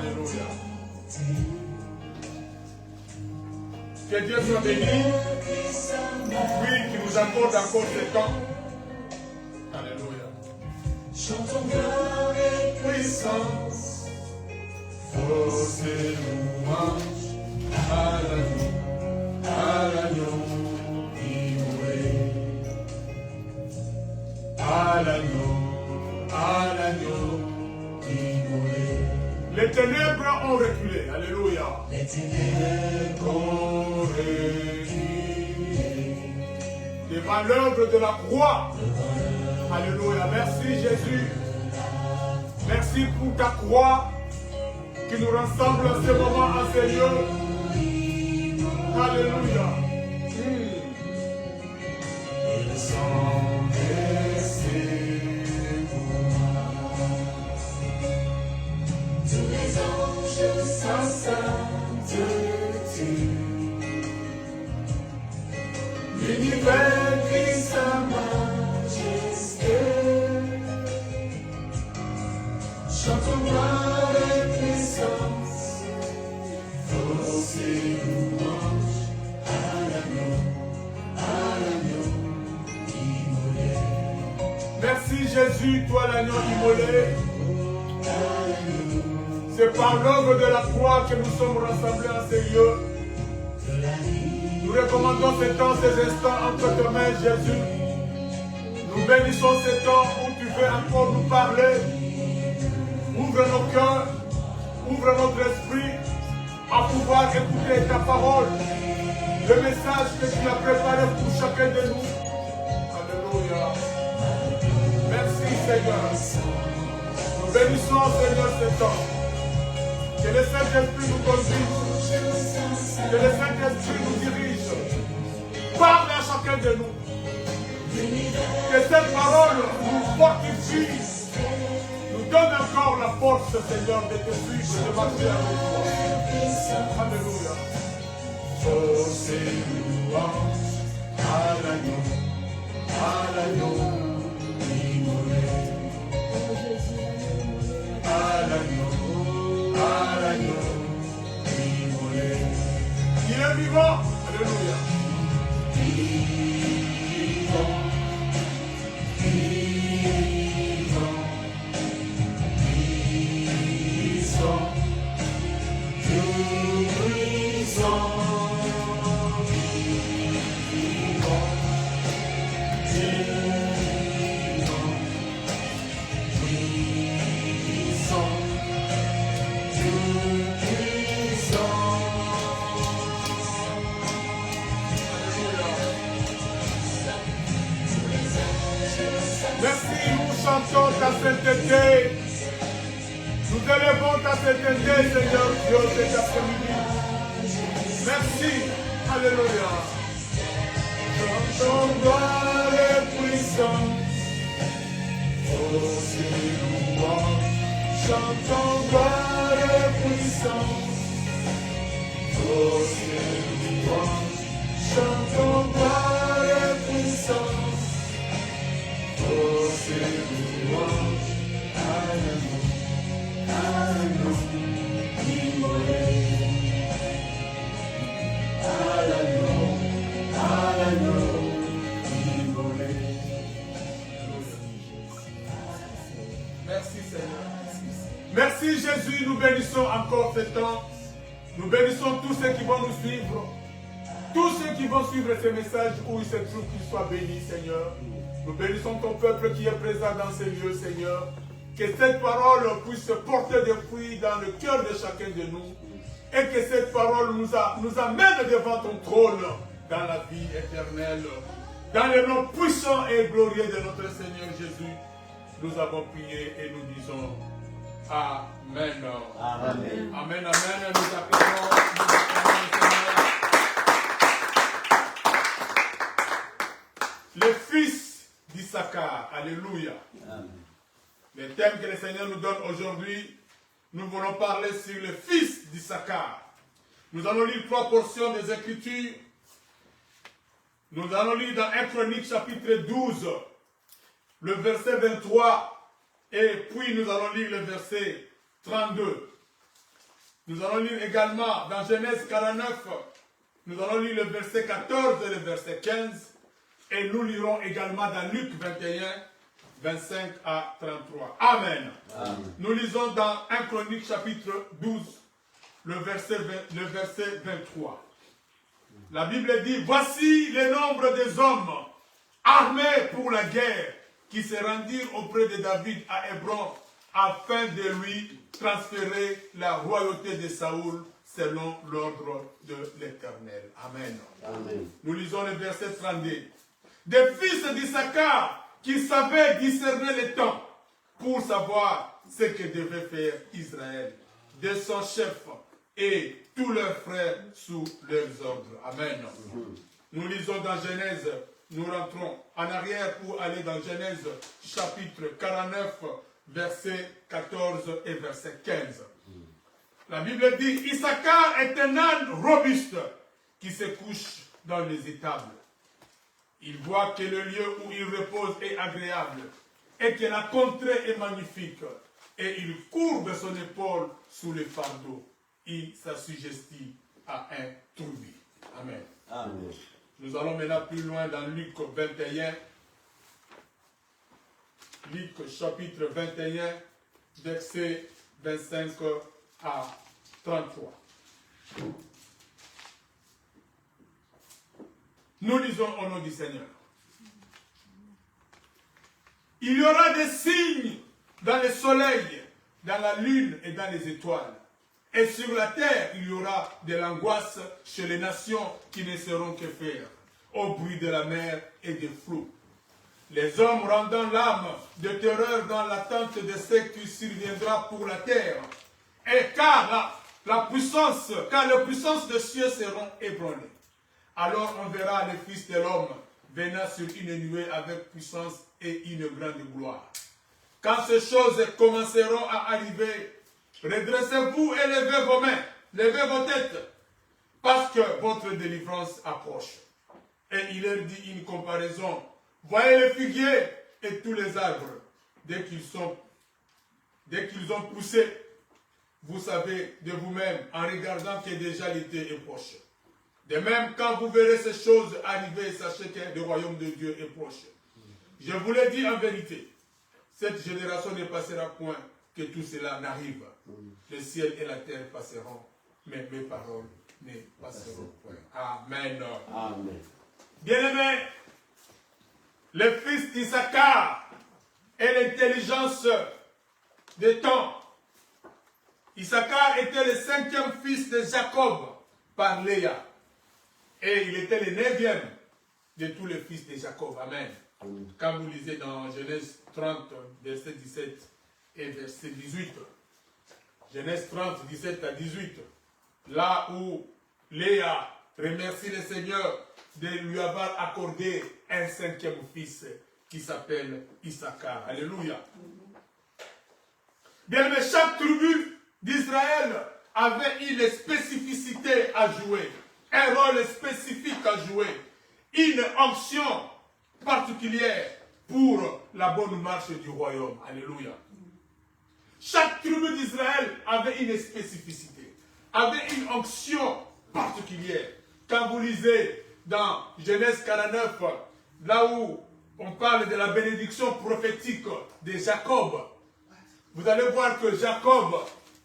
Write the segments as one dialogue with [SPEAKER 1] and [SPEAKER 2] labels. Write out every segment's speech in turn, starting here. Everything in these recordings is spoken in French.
[SPEAKER 1] Alléluia. Que Dieu soit béni. Oui, qui nous accorde encore ce temps. Alléluia.
[SPEAKER 2] Chantons gloire et puissance,
[SPEAKER 1] Force et louange à l'agneau immolé. À l'agneau immolé. Les ténèbres ont reculé. Alléluia.
[SPEAKER 2] les ténèbres
[SPEAKER 1] Ont reculé. Devant l'œuvre de la croix. Alléluia. Merci Jésus. Merci pour ta croix qui nous rassemble en ce moment, en ce lieu. Alléluia.
[SPEAKER 2] et le sang versé pour moi. Tous les anges sa sainteté,
[SPEAKER 1] L'univers crie sa
[SPEAKER 2] majesté. Chantons gloire et puissance, force et louange à l'agneau immolé.
[SPEAKER 1] Merci Jésus, toi l'agneau immolé. C'est par l'œuvre de la croix que nous sommes rassemblés en ces lieux. Nous recommandons ces temps, ces instants entre tes mains, Jésus. Nous bénissons ces temps où tu veux encore nous parler. Ouvre nos cœurs, ouvre notre esprit à pouvoir écouter ta parole. Le message que tu as préparé pour chacun de nous. Alléluia. Merci Seigneur. Nous bénissons Seigneur ce temps. Que le Saint-Esprit nous conduise. Que le Saint-Esprit nous dirige. Parle à chacun de nous. Que cette parole nous fortifie. Nous donne encore la force, Seigneur, de te suivre, de marcher avec toi. Alléluia. Force et louange à l'agneau immolé. À l'agneau immolé. Il est vivant. Alléluia. Vivant. Merci, nous chantons ta sainteté. Nous élevons ta sainteté, Seigneur Dieu, cet après-midi. Merci. Alléluia. Chantons gloire et puissance. Force et louange. Chantons gloire et puissance. Force et louange. Chantons gloire et puissance. Force et louange à l'agneau immolé. À l'agneau immolé. Merci Seigneur. Merci Jésus, nous bénissons encore ce temps. Nous bénissons tous ceux qui vont nous suivre. Tous ceux qui vont suivre ces messages où ils se trouvent, qu'ils soient bénis, Seigneur. Nous bénissons ton peuple qui est présent dans ces lieux, Seigneur. Que cette parole puisse porter des fruits dans le cœur de chacun de nous. Et que cette parole nous amène devant ton trône dans la vie éternelle. Dans le nom puissant et glorieux de notre Seigneur Jésus, nous avons prié et nous disons Amen.
[SPEAKER 3] Amen.
[SPEAKER 1] Amen, amen. Nous acclamons le Seigneur. Le fils d'Issachar. Alléluia.
[SPEAKER 3] Amen.
[SPEAKER 1] Le thème que le Seigneur nous donne aujourd'hui, nous voulons parler sur le fils d'Issachar. Nous allons lire 3 portions des Écritures. Nous allons lire dans 1 Chronique chapitre 12, le verset 23, et puis nous allons lire le verset 32. Nous allons lire également dans Genèse 49, nous allons lire le verset 14 et le verset 15. Et nous lirons également dans Luc 21, 25 à 33. Amen. Amen. Nous lisons dans 1 Chronique chapitre 12, le verset 23. La Bible dit, voici le nombre des hommes armés pour la guerre qui se rendirent auprès de David à Hébron afin de lui transférer la royauté de Saoul selon l'ordre de l'Éternel. Amen. Amen. Nous lisons le verset 32. Des fils d'Issachar qui savaient discerner les temps pour savoir ce que devait faire Israël, de son chef et tous leurs frères sous leurs ordres. Amen. Nous lisons dans Genèse, nous rentrons en arrière pour aller dans Genèse chapitre 49, verset 14 et verset 15. La Bible dit, Issachar est un âne robuste qui se couche dans les étables. Il voit que le lieu où il repose est agréable et que la contrée est magnifique. Et il courbe son épaule sous le fardeau. Il s'assujettit à un troubi. Amen. Amen. Nous allons maintenant plus loin dans Luc 21. Luc chapitre 21, verset 25 à 33. Nous lisons au nom du Seigneur. Il y aura des signes dans le soleil, dans la lune et dans les étoiles. Et sur la terre, il y aura de l'angoisse chez les nations qui ne sauront que faire, au bruit de la mer et des flots. Les hommes rendant l'âme de terreur dans l'attente de ce qui surviendra pour la terre. Et car les puissances des cieux seront ébranlées. Alors on verra le Fils de l'homme venant sur une nuée avec puissance et une grande gloire. Quand ces choses commenceront à arriver, redressez-vous et levez vos mains, levez vos têtes, parce que votre délivrance approche. Et il leur dit une comparaison. Voyez les figuiers et tous les arbres, dès qu'ils ont poussé, vous savez de vous-même, en regardant que déjà l'été est proche. De même, quand vous verrez ces choses arriver, sachez que le royaume de Dieu est proche. Je vous l'ai dit en vérité, cette génération ne passera point que tout cela n'arrive. Le ciel et la terre passeront, mais mes paroles ne passeront point. Amen. Amen. Bien-aimés, le fils d'Issachar et l'intelligence des temps. Issachar était le 5e fils de Jacob par Léa. Et il était le 9e de tous les fils de Jacob. Amen. Quand vous lisez dans Genèse 30, verset 17 et verset 18. Genèse 30, 17 à 18. Là où Léa remercie le Seigneur de lui avoir accordé un 5e fils qui s'appelle Issachar. Alléluia. Bien, mais chaque tribu d'Israël avait une spécificité à jouer, un rôle spécifique à jouer, une onction particulière pour la bonne marche du royaume. Alléluia. Chaque tribu d'Israël avait une spécificité, avait une onction particulière. Quand vous lisez dans Genèse 49, là où on parle de la bénédiction prophétique de Jacob, vous allez voir que Jacob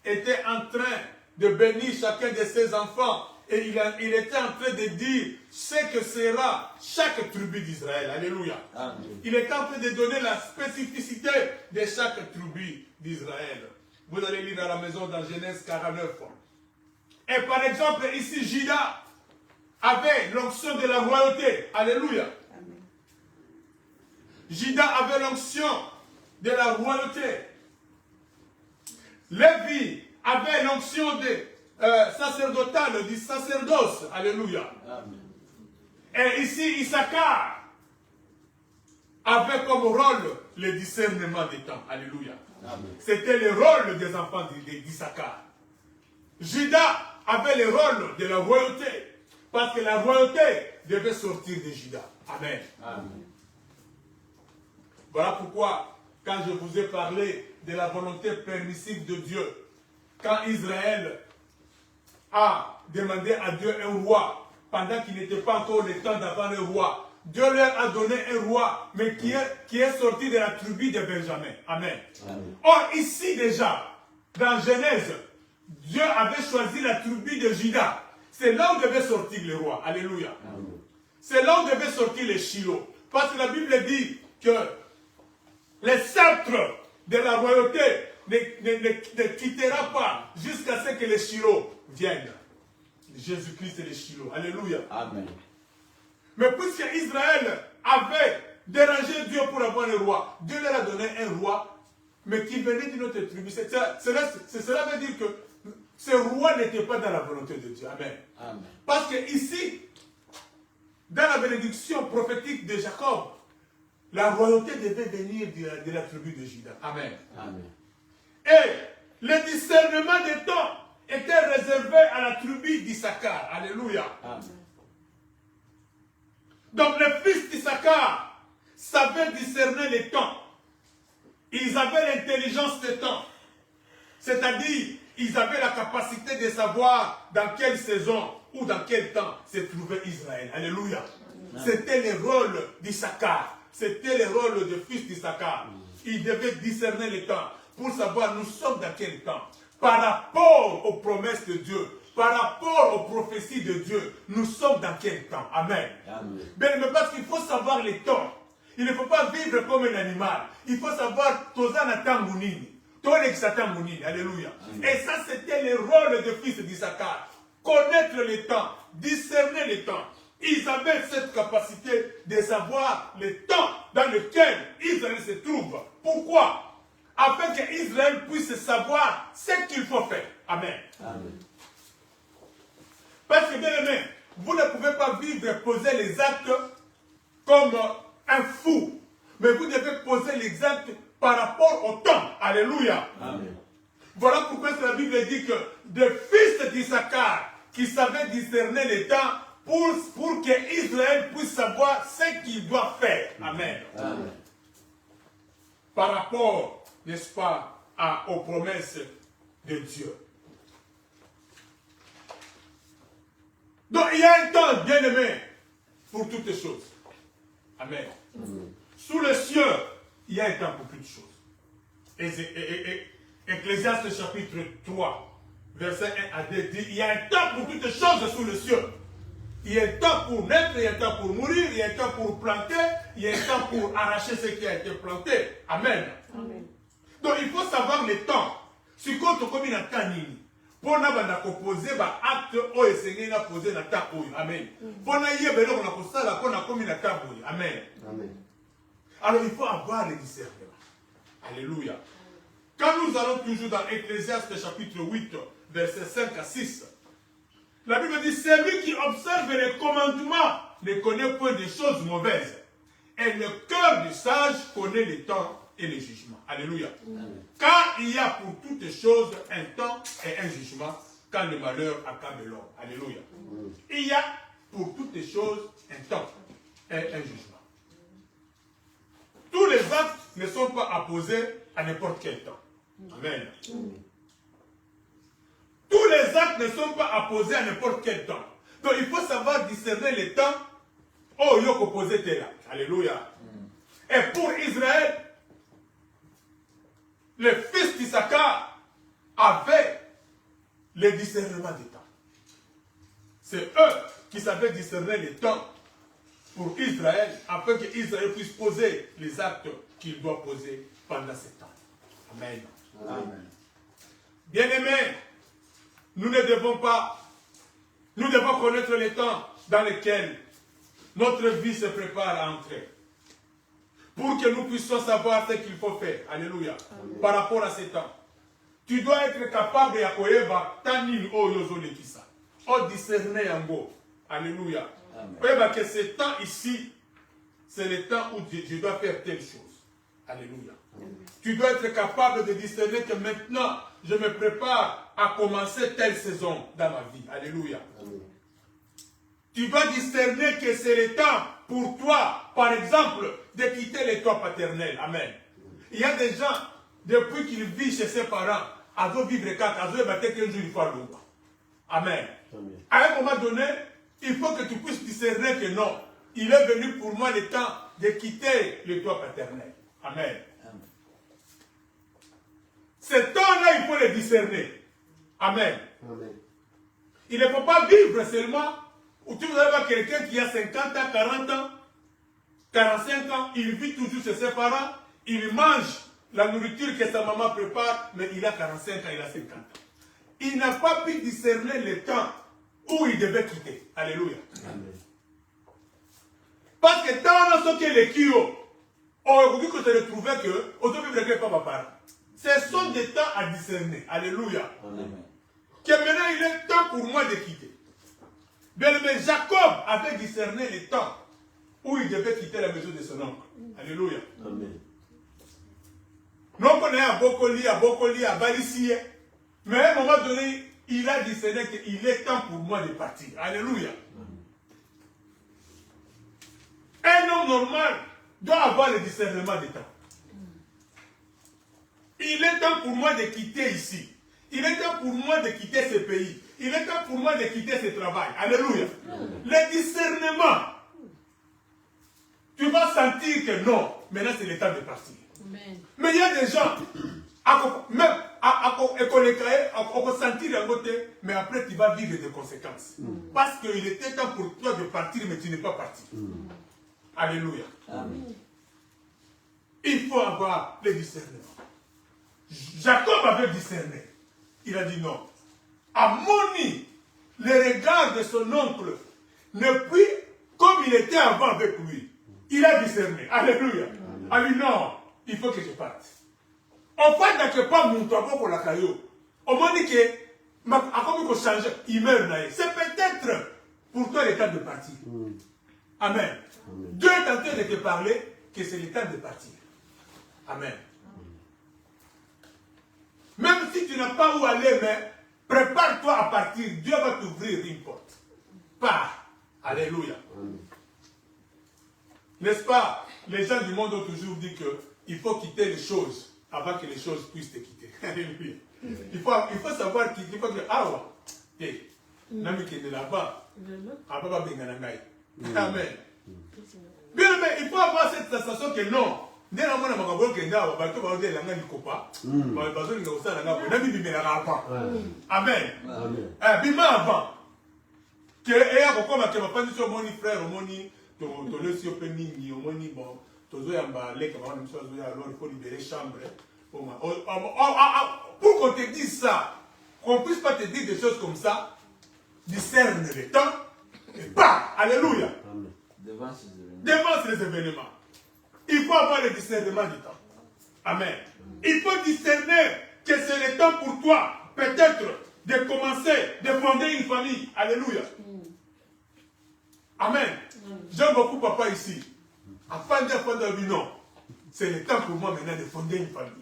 [SPEAKER 1] était en train de bénir chacun de ses enfants et il était en train de dire ce que sera chaque tribu d'Israël. Alléluia. Amen. Il était en train de donner la spécificité de chaque tribu d'Israël. Vous allez lire à la maison dans Genèse 49. Et par exemple, ici, Juda avait l'onction de la royauté. Alléluia. Amen. Juda avait l'onction de la royauté. Lévi avait l'onction de sacerdotale, du sacerdoce. Alléluia. Amen. Et ici, Issachar avait comme rôle le discernement des temps. Alléluia. C'était le rôle des enfants d'Issachar. Juda avait le rôle de la royauté. Parce que la royauté devait sortir de Juda. Amen. Amen. Voilà pourquoi, quand je vous ai parlé de la volonté permissive de Dieu, quand Israël a demandé à Dieu un roi, pendant qu'il n'était pas encore le temps d'avoir un roi, Dieu leur a donné un roi, mais qui est sorti de la tribu de Benjamin. Amen. Amen. Or, ici déjà, dans Genèse, Dieu avait choisi la tribu de Juda. C'est là où devait sortir le roi. Alléluia. C'est là où devait sortir le Shiloh. Parce que la Bible dit que le sceptre de la royauté ne quittera pas jusqu'à ce que le Shiloh vienne. Jésus-Christ est le Shiloh. Alléluia. Amen. Mais puisque Israël avait dérangé Dieu pour avoir un roi, Dieu leur a donné un roi, mais qui venait d'une autre tribu. Cela veut dire que ce roi n'était pas dans la volonté de Dieu. Amen. Amen. Parce que ici, dans la bénédiction prophétique de Jacob, la royauté devait venir de la tribu de Juda. Amen. Amen. Et le discernement des temps était réservé à la tribu d'Issachar. Alléluia. Amen. Donc les fils d'Issachar savaient discerner les temps. Ils avaient l'intelligence des temps. C'est-à-dire, ils avaient la capacité de savoir dans quelle saison ou dans quel temps se trouvait Israël. Alléluia. C'était le rôle d'Issachar. C'était le rôle des fils d'Issachar. Ils devaient discerner les temps pour savoir nous sommes dans quel temps. Par rapport aux promesses de Dieu, par rapport aux prophéties de Dieu, nous sommes dans quel temps. Amen. Amen. Mais parce qu'il faut savoir les temps. Il ne faut pas vivre comme un animal. Il faut savoir Alléluia. Amen. Et ça, c'était le rôle des fils d'Issachar. Connaître les temps, discerner les temps. Ils avaient cette capacité de savoir le temps dans lequel Israël se trouve. Pourquoi? Afin qu'Israël puisse savoir ce qu'il faut faire. Amen. Amen. Parce que, bien aimé, vous ne pouvez pas vivre et poser les actes comme un fou. Mais vous devez poser les actes par rapport au temps. Alléluia. Amen. Voilà pourquoi la Bible dit que des fils d'Issachar qui savaient discerner les temps pour que Israël puisse savoir ce qu'il doit faire. Amen. Amen. Par rapport, n'est-ce pas, aux promesses de Dieu. Donc il y a un temps, bien aimé, pour toutes les choses. Amen. Sous le ciel, il y a un temps pour toutes choses. Ecclésiaste chapitre 3, verset 1 à 2 dit, il y a un temps pour toutes choses sous le ciel. Il y a un temps pour naître, il y a un temps pour mourir, il y a un temps pour planter, il y a un temps pour arracher ce qui a été planté. Amen. Amen. Donc il faut savoir le temps. Si compte comme il y a un temps, pour nous composer acte ou essayer de poser le temps. Amen. Pour nous y aller on a posé la pour nous comme il y a un temps. Amen. Amen. Alors il faut avoir le discernement. Alléluia. Quand nous allons toujours dans Ecclésiaste chapitre 8, versets 5 à 6, la Bible dit, celui qui observe les commandements ne connaît point des choses mauvaises. Et le cœur du sage connaît les temps et les jugements. Alléluia. Amen. Car il y a pour toutes choses un temps et un jugement quand le malheur accable l'homme. Alléluia. Amen. Il y a pour toutes choses un temps et un jugement. Tous les actes ne sont pas apposés à n'importe quel temps. Amen. Amen. Tous les actes ne sont pas apposés à n'importe quel temps. Donc il faut savoir discerner les temps. Oh, il y a opposé là. Alléluia. Et pour Israël, les fils d'Issachar avaient le discernement des temps. C'est eux qui savaient discerner les temps pour Israël, afin qu'Israël puisse poser les actes qu'il doit poser pendant ce temps. Amen. Amen. Bien-aimés, nous devons connaître les temps dans lesquels notre vie se prépare à entrer. Pour que nous puissions savoir ce qu'il faut faire. Alléluia. Amen. Par rapport à ces temps. Tu dois être capable de discerner en go. Alléluia. Amen. Que ce temps ici, c'est le temps où je dois faire telle chose. Alléluia. Amen. Tu dois être capable de discerner que maintenant, je me prépare à commencer telle saison dans ma vie. Alléluia. Amen. Tu dois discerner que c'est le temps pour toi, par exemple, de quitter les toits paternels. Amen. Il y a des gens, depuis qu'ils vivent chez ses parents, ils vivent 4, ils vivent qu'un jour il faut l'eau. Amen.
[SPEAKER 3] Amen.
[SPEAKER 1] À un moment donné, il faut que tu puisses discerner que non, il est venu pour moi le temps de quitter le toit paternel. Amen.
[SPEAKER 4] Amen.
[SPEAKER 1] Ce temps-là, il faut le discerner. Amen.
[SPEAKER 3] Amen.
[SPEAKER 1] Il ne faut pas vivre seulement où tu vas voir quelqu'un qui a 50 ans, 40 ans, 45 ans, il vit toujours chez ses parents, il mange la nourriture que sa maman prépare, mais il a 45 ans, il a 50 ans. Il n'a pas pu discerner le temps où il devait quitter. Alléluia.
[SPEAKER 3] Amen.
[SPEAKER 1] Parce que dans ce que les kio, on dit que se retrouver que, on ne peut pas ma parent. Ce sont des temps à discerner. Alléluia.
[SPEAKER 3] Amen.
[SPEAKER 1] Que maintenant il est temps pour moi de quitter. Bien aimé, Jacob avait discerné le temps où il devait quitter la maison de son oncle. Alléluia.
[SPEAKER 3] Amen.
[SPEAKER 1] Donc on est à Bokoli, à Balissie. Mais à un moment donné, il a discerné qu'il est temps pour moi de partir. Alléluia. Un homme normal doit avoir le discernement de temps. Il est temps pour moi de quitter ici. Il est temps pour moi de quitter ce pays. Il est temps pour moi de quitter ce travail. Alléluia. Le discernement. Tu vas sentir que non, maintenant c'est le temps de partir.
[SPEAKER 2] Amen.
[SPEAKER 1] Mais il y a des gens, même on peut sentir un côté, mais après tu vas vivre des conséquences. Parce qu'il était temps pour toi de partir, mais tu n'es pas parti. Alléluia.
[SPEAKER 4] Amen.
[SPEAKER 1] Il faut avoir le discernement. Jacob avait discerné. Il a dit non. Amoni, le regard de son oncle, ne plus comme il était avant avec lui. Il a discerné. Alléluia. A dit non, il faut que je parte. On parle de pas mon toit pour la caillou. On m'a dit que, il meurt. C'est peut-être pour toi le temps de partir. Amen. Dieu est en train de te parler que c'est le temps de partir. Amen. Même si tu n'as pas où aller, mais prépare-toi à partir. Dieu va t'ouvrir une porte. Pars. Alléluia. N'est-ce pas? Les gens du monde ont toujours dit qu'il faut quitter les choses avant que les choses puissent te quitter. Alléluia. Il faut savoir qu'il faut que... Ah ouais. Nami qui est là-bas. Amen. Bien, mais il faut avoir cette sensation que non. Dès la moindre magaboule que n'a pas tout le monde est là, il copa. Mais pas besoin de ça, là, nami bimé la avant. Amen. Bima avant. Que et à quoi ma que ma femme sur mon frère, mon to le si open ni mon bon. Tozo yamba les comme on soit alors il faut libérer chambre. Pour qu'on te dise ça, qu'on puisse pas te dire des choses comme ça, discerne le temps et pas. Alléluia.
[SPEAKER 4] Devant ces événements.
[SPEAKER 1] Devant ces événements. Il faut avoir le discernement du temps. Amen. Il faut discerner que c'est le temps pour toi, peut-être, de commencer, de fonder une famille. Alléluia. Amen. J'aime beaucoup papa ici. Afin de fonder une vie, non. C'est le temps pour moi maintenant de fonder une famille.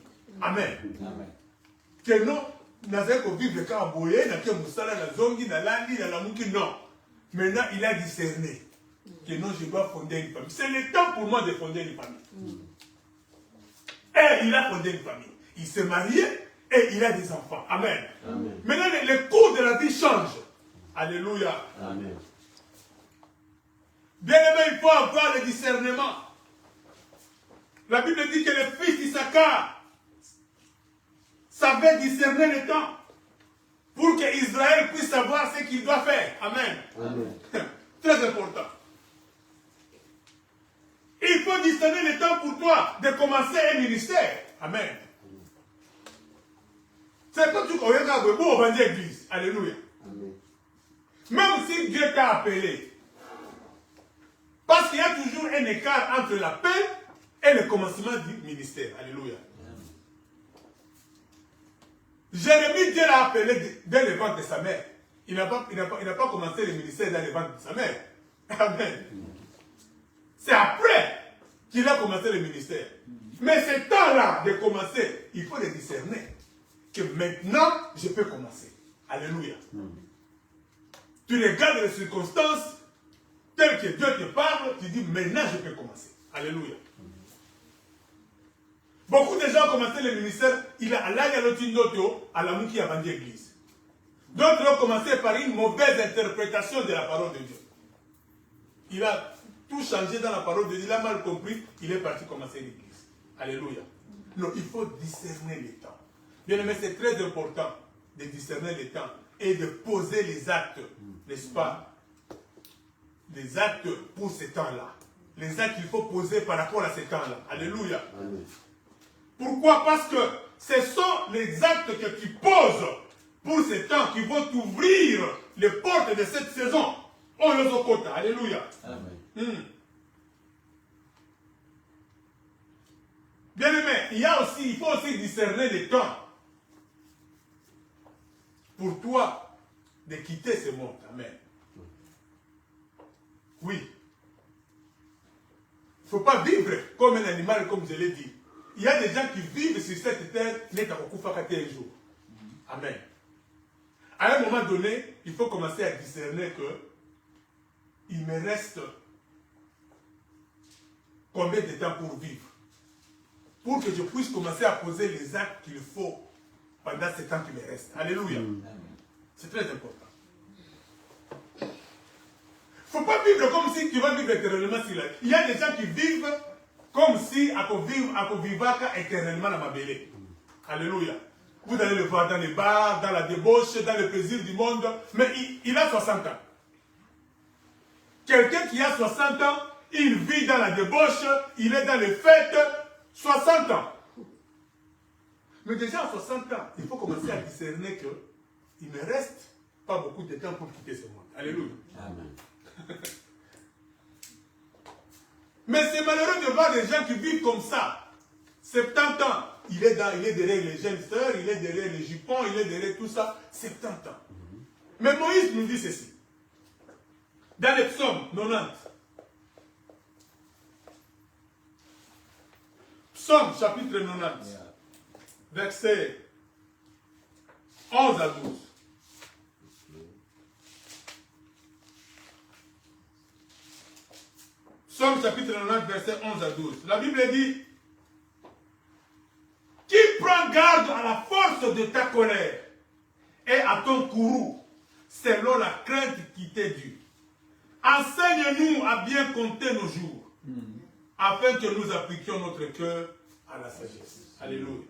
[SPEAKER 1] Amen.
[SPEAKER 4] Amen.
[SPEAKER 1] Que non, nous avons vivre quand on boye, nous avons moussala, la zongi, la landi, la mouki, non. Maintenant, il a discerné que non, je dois fonder une famille. C'est le temps pour moi de fonder une famille. Et il a fondé une famille. Il s'est marié et il a des enfants. Amen.
[SPEAKER 3] Amen.
[SPEAKER 1] Maintenant, le cours de la vie change. Alléluia.
[SPEAKER 3] Amen.
[SPEAKER 1] Bien aimé, il faut avoir le discernement. La Bible dit que le fils d'Issachar savait discerner le temps pour que Israël puisse savoir ce qu'il doit faire. Amen.
[SPEAKER 3] Amen.
[SPEAKER 1] Très important. Il faut discerner le temps pour toi de commencer un ministère. Amen. C'est pas tout qu'on regarde pour ouvrir l'église. Alléluia.
[SPEAKER 3] Amen.
[SPEAKER 1] Même si Dieu t'a appelé. Parce qu'il y a toujours un écart entre l'appel et le commencement du ministère. Alléluia. Jérémie, Dieu l'a appelé dès le ventre de sa mère. Il n'a pas commencé le ministère dans le ventre de sa mère. Amen. C'est après qu'il a commencé le ministère. Mais ce temps-là de commencer, il faut le discerner. Que maintenant, je peux commencer. Alléluia. Tu regardes les circonstances telles que Dieu te parle, tu dis maintenant je peux commencer. Alléluia. Beaucoup de gens ont commencé le ministère, il a l'autre à la mouki a vendu l'église. D'autres ont commencé par une mauvaise interprétation de la parole de Dieu. Il a tout changé dans la parole de Dieu, il a mal compris, il est parti commencer l'église. Alléluia. Non, il faut discerner les temps. Bien aimé, c'est très important de discerner les temps et de poser les actes, n'est-ce pas? Les actes pour ces temps-là. Les actes qu'il faut poser par rapport à ces temps-là. Alléluia. Amen. Pourquoi? Parce que ce sont les actes que tu poses pour ces temps qui vont t'ouvrir les portes de cette saison. On les okota. Alléluia. Amen. Bien aimé, il faut aussi discerner les temps pour toi de quitter ce monde. Amen. Oui. Il ne faut pas vivre comme un animal, comme je l'ai dit. Il y a des gens qui vivent sur cette terre, n'est qu'à un jour. Amen. À un moment donné, il faut commencer à discerner que il me reste combien de temps pour vivre. Pour que je puisse commencer à poser les actes qu'il faut pendant ce temps qui me reste. Alléluia. C'est très important. Il ne faut pas vivre comme si tu vas vivre éternellement sur la terre. Il y a des gens qui vivent comme si à vivre éternellement dans ma belle. Alléluia. Vous allez le voir dans les bars, dans la débauche, dans le plaisir du monde. Mais il a 60 ans. Quelqu'un qui a 60 ans, il vit dans la débauche, il est dans les fêtes, 60 ans. Mais déjà à 60 ans, il faut commencer à discerner qu'il ne reste pas beaucoup de temps pour quitter ce monde. Alléluia. Amen. Mais c'est malheureux de voir des gens qui vivent comme ça. 70 ans, il est derrière les jeunes sœurs, il est derrière les jupons, il est derrière tout ça. 70 ans. Mais Moïse nous dit ceci. Dans les psaumes 90. Psaume chapitre 90. Versets 11 à 12. Psaume chapitre 90, verset 11 à 12. La Bible dit: qui prend garde à la force de ta colère et à ton courroux, selon la crainte qui t'est due. Enseigne-nous à bien compter nos jours, afin que nous appliquions notre cœur à la sagesse. Alléluia.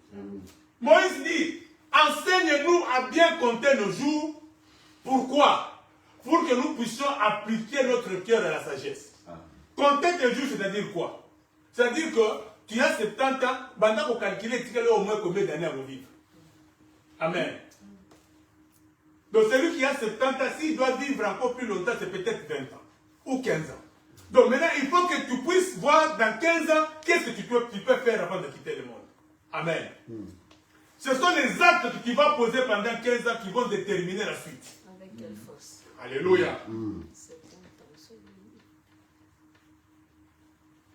[SPEAKER 1] Moïse dit: enseigne-nous à bien compter nos jours. Pourquoi? Pour que nous puissions appliquer notre cœur à la sagesse. Compter tes jours, c'est-à-dire quoi? C'est-à-dire que tu as 70 ans, pendant qu'on calcule, tu as au moins combien d'années à vivre. Amen. Donc celui qui a 70 ans, s'il doit vivre encore plus longtemps, c'est peut-être 20 ans ou 15 ans. Donc maintenant, il faut que tu puisses voir dans 15 ans, qu'est-ce que tu peux faire avant de quitter le monde. Amen. Ce sont les actes que tu vas poser pendant 15 ans qui vont déterminer la suite.
[SPEAKER 2] Avec quelle force?
[SPEAKER 1] Alléluia.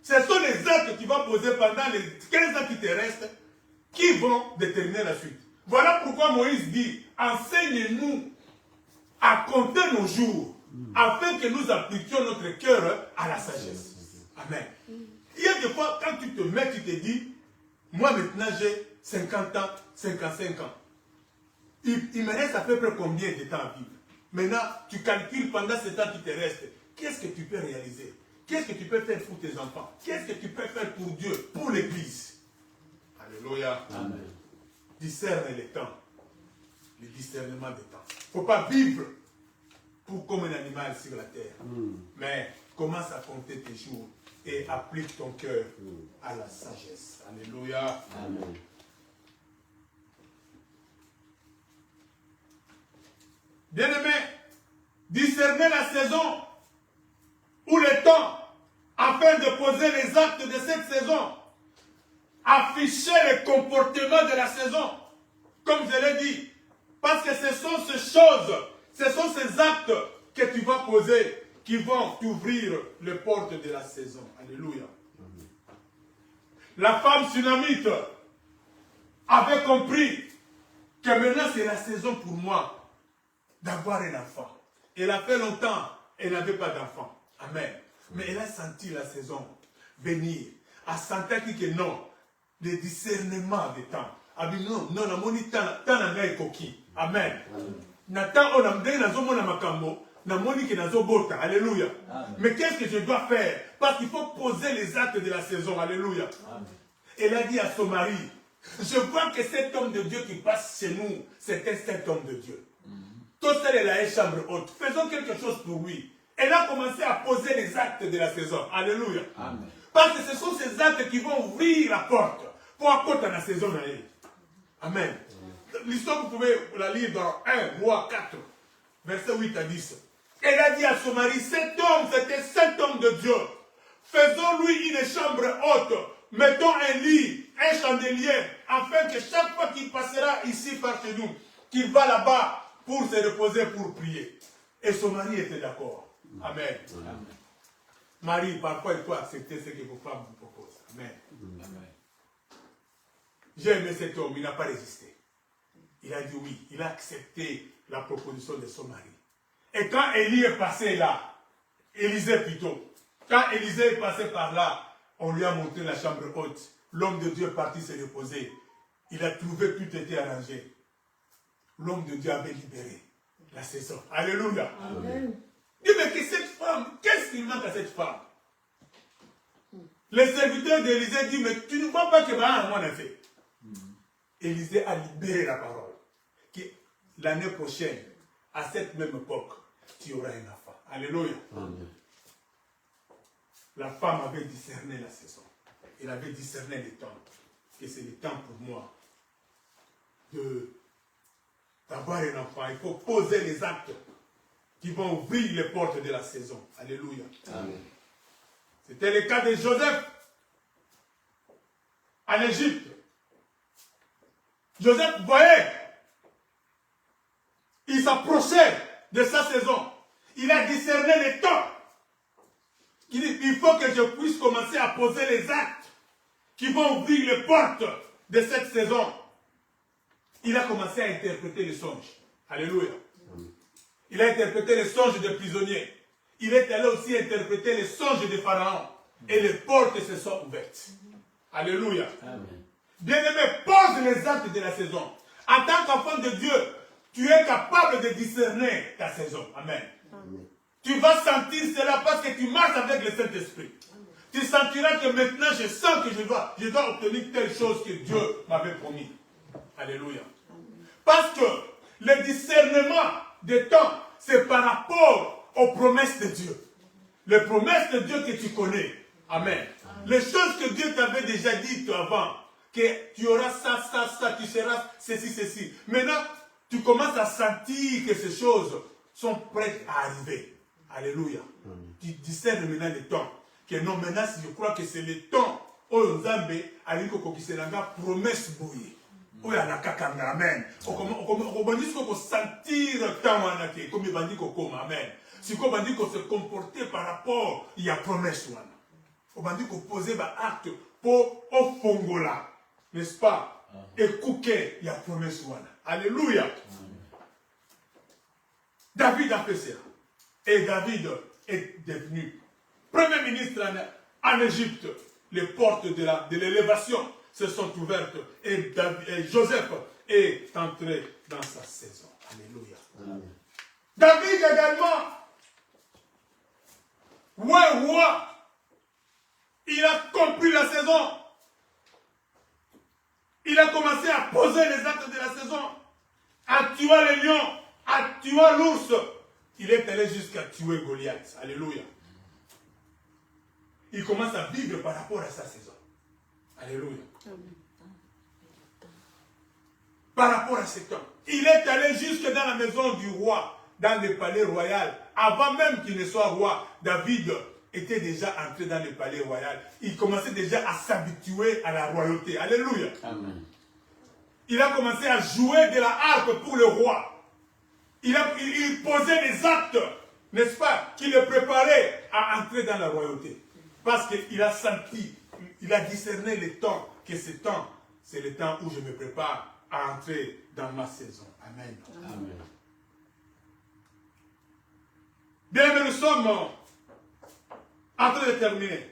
[SPEAKER 1] Ce sont les actes que tu vas poser pendant les 15 ans qui te restent qui vont déterminer la suite. Voilà pourquoi Moïse dit: enseigne-nous à compter nos jours, afin que nous appliquions notre cœur à la sagesse. Amen. Il y a des fois, quand tu te mets, tu te dis: moi maintenant j'ai 50 ans, 55 ans. Il me reste à peu près combien de temps à vivre? Maintenant, tu calcules pendant ce temps qui te reste, qu'est-ce que tu peux réaliser? Qu'est-ce que tu peux faire pour tes enfants? Qu'est-ce que tu peux faire pour Dieu, pour l'Église? Alléluia. Amen. Discerne les temps. Le discernement des temps. Il ne faut pas vivre comme un animal sur la terre. Mais commence à compter tes jours et applique ton cœur à la sagesse. Alléluia. Amen. Bien-aimé, discerner la saison ou le temps, afin de poser les actes de cette saison, afficher le comportement de la saison, comme je l'ai dit, parce que ce sont ces choses, ce sont ces actes que tu vas poser qui vont t'ouvrir les portes de la saison. Alléluia. La femme sunamite avait compris que maintenant c'est la saison pour moi d'avoir un enfant. Elle a fait longtemps, elle n'avait pas d'enfant. Amen. Mais elle a senti la saison venir. Elle a senti que non, le discernement des temps. Elle a dit non, non, non, tant n'a coquille. Amen. Nathan, on a dit dans un makambo, na monique dans un bota. Alléluia. Mais qu'est-ce que je dois faire? Parce qu'il faut poser les actes de la saison. Alléluia. Amen. Elle a dit à son mari, je vois que cet homme de Dieu qui passe chez nous, c'est cet homme de Dieu. Tout seul, elle a une chambre haute. Faisons quelque chose pour lui. Elle a commencé à poser les actes de la saison. Alléluia. Amen. Parce que ce sont ces actes qui vont ouvrir la porte pour accoter la saison. Amen. L'histoire, vous pouvez la lire dans 1 Roi 4, verset 8 à 10. Elle a dit à son mari, cet homme, c'était cet homme de Dieu. Faisons-lui une chambre haute. Mettons un lit, un chandelier, afin que chaque fois qu'il passera ici par chez nous, qu'il va là-bas pour se reposer, pour prier. Et son mari était d'accord. Amen. Amen. Marie, parfois, il faut accepter ce que vos femmes vous proposent. Amen. Amen. J'ai aimé cet homme, il n'a pas résisté. Il a dit oui, il a accepté la proposition de son mari. Et quand Élie est passé là, Élisée plutôt, quand Élisée est passé par là, on lui a montré la chambre haute. L'homme de Dieu est parti se reposer. Il a trouvé tout était arrangé. L'homme de Dieu avait libéré la saison. Alléluia. Amen. Dis, mais que cette femme, qu'est-ce qu'il manque à cette femme? Les serviteurs d'Élisée disent, mais tu ne vois pas que moi on a fait. Élisée a libéré la parole. L'année prochaine, à cette même époque, tu auras un enfant. Alléluia. Amen. La femme avait discerné la saison. Elle avait discerné le temps. Que c'est le temps pour moi d'avoir un enfant. Il faut poser les actes qui vont ouvrir les portes de la saison. Alléluia. Amen. C'était le cas de Joseph en Égypte. Joseph voyait, il s'approchait de sa saison. Il a discerné le temps. Il dit, il faut que je puisse commencer à poser les actes qui vont ouvrir les portes de cette saison. Il a commencé à interpréter les songes. Alléluia. Il a interprété les songes des prisonniers. Il est allé aussi interpréter les songes des pharaons. Et les portes se sont ouvertes. Alléluia. Bien-aimé, pose les actes de la saison. En tant qu'enfant de Dieu, tu es capable de discerner ta saison. Amen. Amen. Tu vas sentir cela parce que tu marches avec le Saint-Esprit. Tu sentiras que maintenant je sens que je dois obtenir telle chose que Dieu m'avait promis. Alléluia. Parce que le discernement des temps, c'est par rapport aux promesses de Dieu. Les promesses de Dieu que tu connais. Amen. Les choses que Dieu t'avait déjà dites avant, que tu auras ça, tu seras ceci. Maintenant, tu commences à sentir que ces choses sont prêtes à arriver. Alléluia. Tu discernes maintenant le temps. Que non, maintenant, si je crois que c'est le temps, où Nzambe a dit que c'est la promesse bouillée. Où il y a la kakanga, amen. On va dire qu'on sentir le temps, comme il va dire qu'on amen. Si on va dire qu'on se comporter par rapport, il y a promesse. On va dire qu'on posait un acte pour au fongola. N'est-ce pas? Et couquet, il y a promesse. Alléluia. David a fait ça. Et David est devenu premier ministre en Égypte. Les portes de l'élévation se sont ouvertes et Joseph est entré dans sa saison. Alléluia. Amen. David également, roi, il a compris la saison. Il a commencé à poser les actes de la saison, à tuer les lions, à tuer l'ours. Il est allé jusqu'à tuer Goliath. Alléluia. Il commence à vivre par rapport à sa saison. Alléluia. Par rapport à ce temps. Il est allé jusque dans la maison du roi, dans le palais royal. Avant même qu'il ne soit roi, David était déjà entré dans le palais royal. Il commençait déjà à s'habituer à la royauté. Alléluia. Amen. Il a commencé à jouer de la harpe pour le roi. Il posait les actes, n'est-ce pas, qui le préparaient à entrer dans la royauté. Parce qu'il a senti, il a discerné le temps, que ce temps, c'est le temps où je me prépare à entrer dans ma saison. Amen. Amen. Bien, mais nous sommes en train de terminer.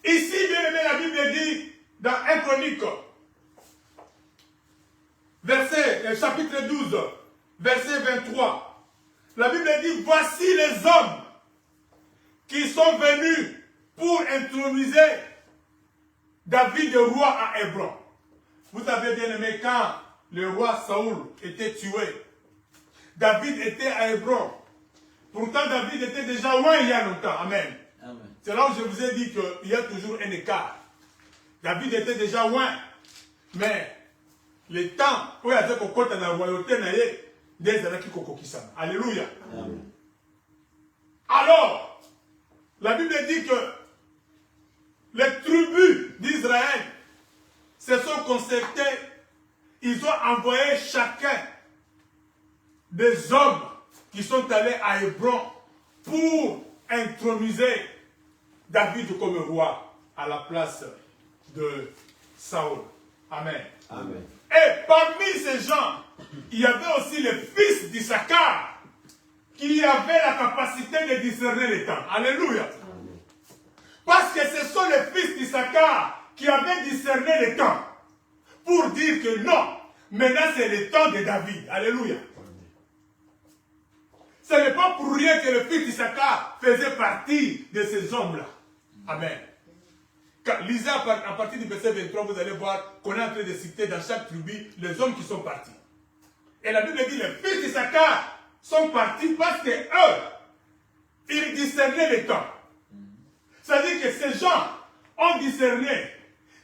[SPEAKER 1] Ici, bien aimé, la Bible dit dans 1 Chronique, chapitre 12, verset 23. La Bible dit, voici les hommes qui sont venus pour introniser David le roi à Hébron. Vous avez bien aimé quand le roi Saoul était tué. David était à Hébron. Pourtant David était déjà loin il y a longtemps. Amen. C'est là où je vous ai dit qu'il y a toujours un écart. David était déjà loin. Mais le temps où il y avait dans la royauté, des années qui kokokisam. Alléluia. Amen. Alors, la Bible dit que les tribus d'Israël se sont concertées. Ils ont envoyé chacun des hommes qui sont allés à Hébron pour introniser David comme roi à la place de Saoul. Amen.
[SPEAKER 4] Amen.
[SPEAKER 1] Et parmi ces gens, il y avait aussi les fils d'Issachar qui avaient la capacité de discerner les temps. Alléluia. Amen. Parce que ce sont les fils d'Issachar qui avaient discerné les temps pour dire que non, maintenant c'est le temps de David. Alléluia. Ce n'est pas pour rien que le fils d'Issachar faisait partie de ces hommes-là. Amen. Lisez à partir du verset 23, vous allez voir qu'on est en train de citer dans chaque tribu les hommes qui sont partis. Et la Bible dit les fils d'Issachar sont partis parce que eux, ils discernaient les temps. C'est-à-dire que ces gens ont discerné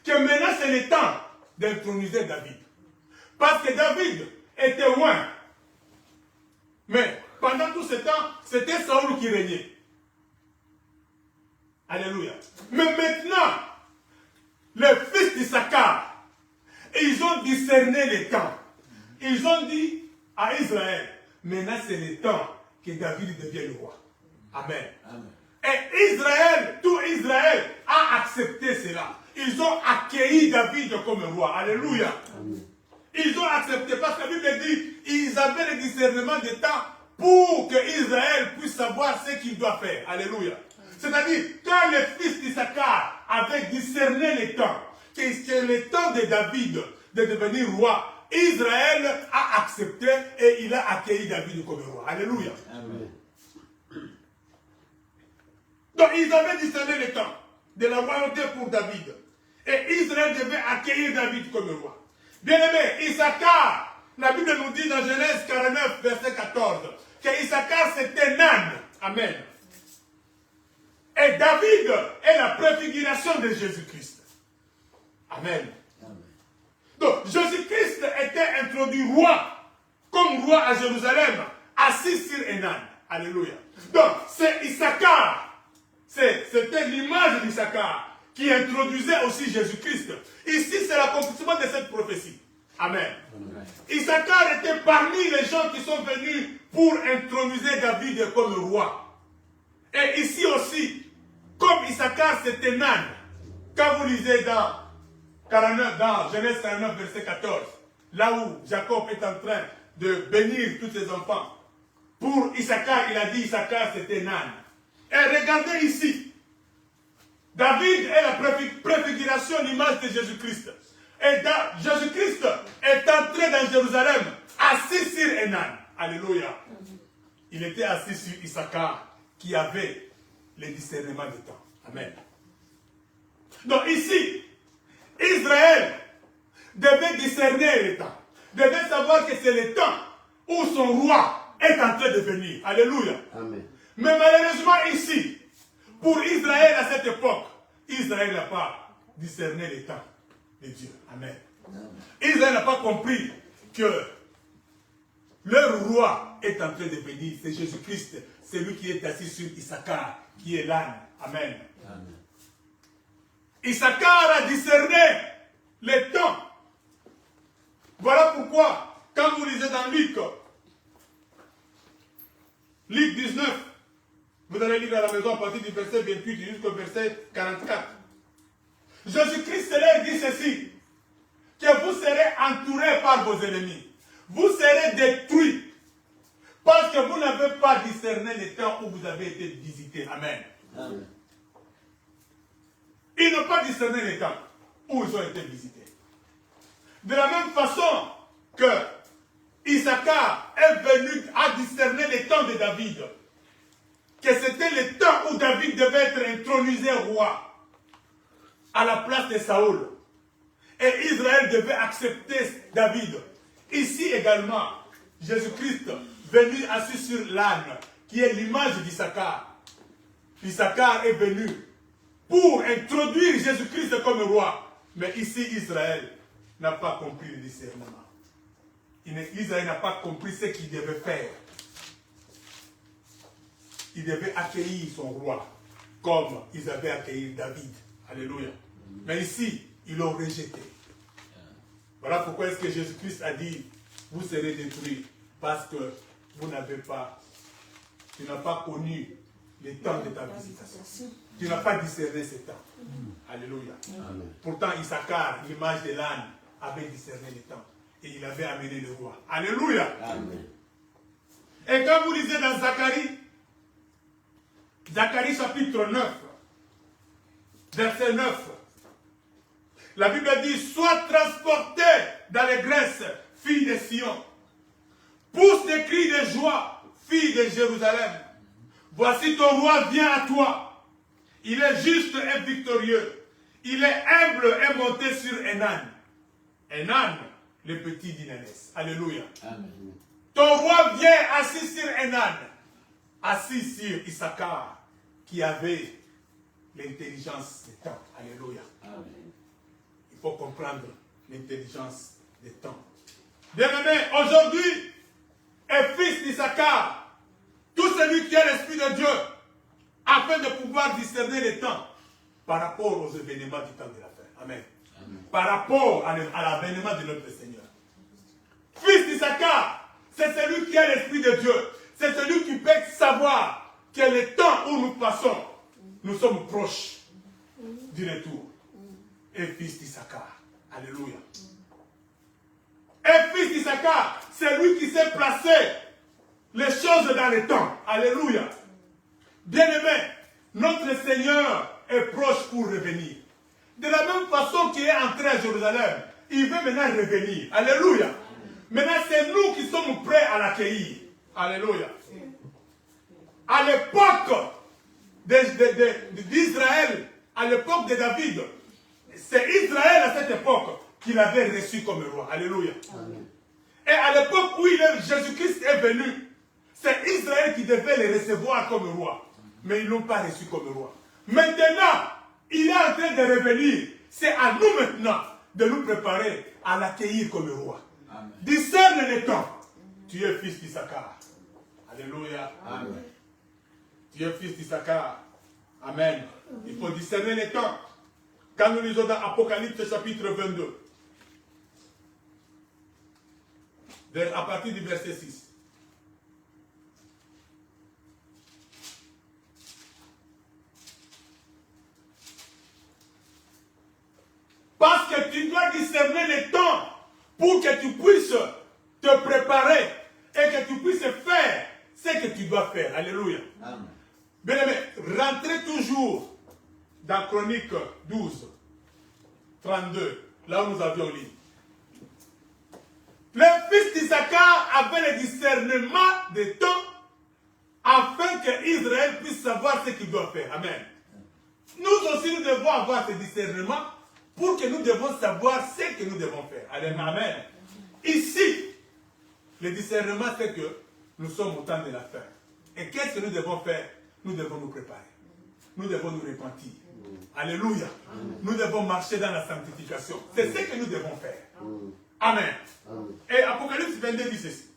[SPEAKER 1] que maintenant c'est le temps d'introniser David. Parce que David était loin. Mais pendant tout ce temps, c'était Saoul qui régnait. Alléluia. Mais maintenant, les fils d'Issachar, ils ont discerné les temps. Ils ont dit à Israël, maintenant c'est le temps que David devienne le roi. Amen. Amen. Et Israël, tout Israël a accepté cela. Ils ont accueilli David comme roi. Alléluia. Amen. Ils ont accepté parce que la Bible dit, ils avaient le discernement des temps pour que Israël puisse savoir ce qu'il doit faire. Alléluia. C'est-à-dire, quand les fils d'Issachar avaient discerné les temps, que c'est le temps de David de devenir roi, Israël a accepté et il a accueilli David comme roi. Alléluia. Amen. Donc, ils avaient discerné le temps de la royauté pour David. Et Israël devait accueillir David comme roi. Bien aimé, Issachar, la Bible nous dit dans Genèse 49, verset 14, que Issachar c'était Nan. Amen. Et David est la préfiguration de Jésus-Christ. Amen. Amen. Donc, Jésus-Christ était introduit roi, comme roi à Jérusalem, assis sur un âne. Alléluia. Donc, c'est Issachar. C'était l'image d'Issachar qui introduisait aussi Jésus-Christ. Ici, c'est l'accomplissement de cette prophétie. Amen. Amen. Issachar était parmi les gens qui sont venus pour introniser David comme roi. Et ici aussi, comme Issachar c'était Nan, quand vous lisez dans Genèse 49, verset 14, là où Jacob est en train de bénir tous ses enfants, pour Issachar, il a dit Issachar c'était Nan. Et regardez ici, David est la préfiguration, l'image de Jésus-Christ. Et Jésus-Christ est entré dans Jérusalem, assis sur un âne. Alléluia. Il était assis sur Issachar, qui avait le discernement du temps. Amen. Donc ici, Israël devait discerner le temps. Devait savoir que c'est le temps où son roi est en train de venir. Alléluia. Amen. Mais malheureusement ici, pour Israël à cette époque, Israël n'a pas discerné le temps de Dieu. Amen. Amen. Israël n'a pas compris que leur roi est en train de venir. C'est Jésus-Christ. C'est lui qui est assis sur Issachar, qui est l'âne. Amen. Amen. Issachar a discerné les temps. Voilà pourquoi, quand vous lisez dans Luc 19, vous allez lire à la maison à partir du verset 28 jusqu'au verset 44. Jésus-Christ leur dit ceci, que vous serez entourés par vos ennemis. Vous serez détruits parce que vous n'avez pas discerné le temps où vous avez été visités. Amen. Amen. Ils n'ont pas discerné le temps où ils ont été visités. De la même façon, que Issachar est venu à discerner les temps de David. Que c'était le temps où David devait être intronisé roi à la place de Saoul. Et Israël devait accepter David. Ici également, Jésus-Christ venu assis sur l'âne, qui est l'image d'Issachar. Issachar est venu pour introduire Jésus-Christ comme roi. Mais ici, Israël n'a pas compris le discernement. Israël n'a pas compris ce qu'il devait faire. Il devait accueillir son roi comme ils avaient accueilli David. Alléluia. Mais ici, ils l'ont rejeté. Voilà pourquoi est-ce que Jésus-Christ a dit, vous serez détruits parce que vous n'avez pas, tu n'as pas connu les temps de ta visitation. Tu n'as pas discerné ces temps. Alléluia. Amen. Pourtant, Issachar, l'image de l'âne, avait discerné les temps. Et il avait amené le roi. Alléluia. Amen. Et quand vous lisez dans Zacharie chapitre 9, verset 9, la Bible dit, sois transporté dans les graisses, fille de Sion. Pousse des cris de joie, fille de Jérusalem. Voici ton roi vient à toi. Il est juste et victorieux. Il est humble et monté sur un âne. Un âne, le petit d'Inanès. Alléluia. Amen. Ton roi vient assis sur un âne. Assis sur Issachar, qui avait l'intelligence des temps. Alléluia. Amen. Il faut comprendre l'intelligence des temps. Bien-aimé, aujourd'hui, un fils d'Issachar, tout celui qui a l'Esprit de Dieu, afin de pouvoir discerner les temps par rapport aux événements du temps de la fin. Amen. Amen. Par rapport à l'avènement de notre Seigneur. Fils d'Issachar, c'est celui qui a l'Esprit de Dieu. C'est celui qui peut savoir que le temps où nous passons, nous sommes proches du retour. Et fils d'Issachar. Alléluia. Et fils d'Issachar, c'est lui qui sait placer les choses dans le temps. Alléluia. Bien-aimé, notre Seigneur est proche pour revenir. De la même façon qu'il est entré à Jérusalem, il veut maintenant revenir. Alléluia. Maintenant, c'est nous qui sommes prêts à l'accueillir. Alléluia. À l'époque d'Israël, à l'époque de David, c'est Israël à cette époque qui l'avait reçu comme roi. Alléluia. Amen. Et à l'époque où Jésus-Christ est venu, c'est Israël qui devait le recevoir comme roi. Mais ils ne l'ont pas reçu comme roi. Maintenant, il est en train de revenir. C'est à nous maintenant de nous préparer à l'accueillir comme roi. Amen. Discerne les temps. Tu es fils d'Issachar. Alléluia. Amen. Tu es fils d'Issachar. Amen. Il faut discerner les temps. Quand nous lisons dans Apocalypse chapitre 22, à partir du verset 6. Parce que tu dois discerner les temps pour que tu puisses te préparer et que tu puisses faire ce que tu dois faire. Alléluia. Amen. Bien-aimé, rentrez toujours dans Chronique 12, 32, là où nous avions lu. Le fils d'Issachar avait le discernement des temps afin que Israël puisse savoir ce qu'il doit faire. Amen. Nous aussi, nous devons avoir ce discernement pour que nous devons savoir ce que nous devons faire. Amen. Ici, le discernement, c'est que nous sommes au temps de la fin. Et qu'est-ce que nous devons faire? Nous devons nous préparer. Nous devons nous repentir. Alléluia. Nous devons marcher dans la sanctification. C'est ce que nous devons faire. Amen. Et Apocalypse 22 dit ceci.